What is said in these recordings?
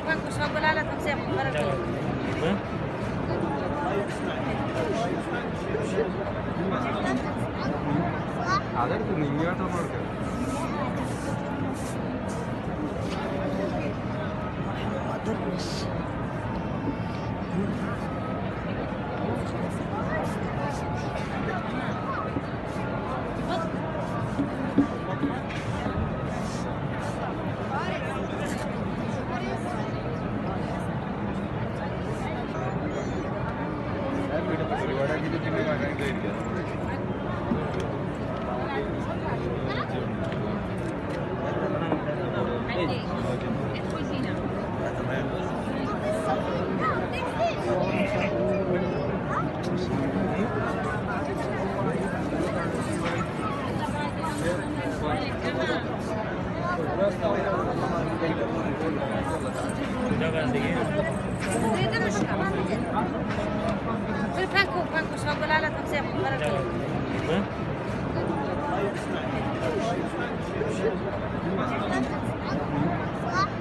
Banco, chocolate, não sei, para quê? അതെടുത്ത് നിങ്ങോട്ടോ കൊടുക്കാം പരിപാടിയാക്കിയിട്ട് പിന്നെ വാങ്ങാൻ കഴിയില്ല Banco, chocolate, não sei, para quê?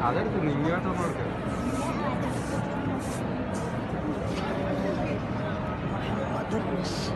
അതെടുത്ത് നിങ്ങോട്ടോ കൊടുക്കാം Adormecer.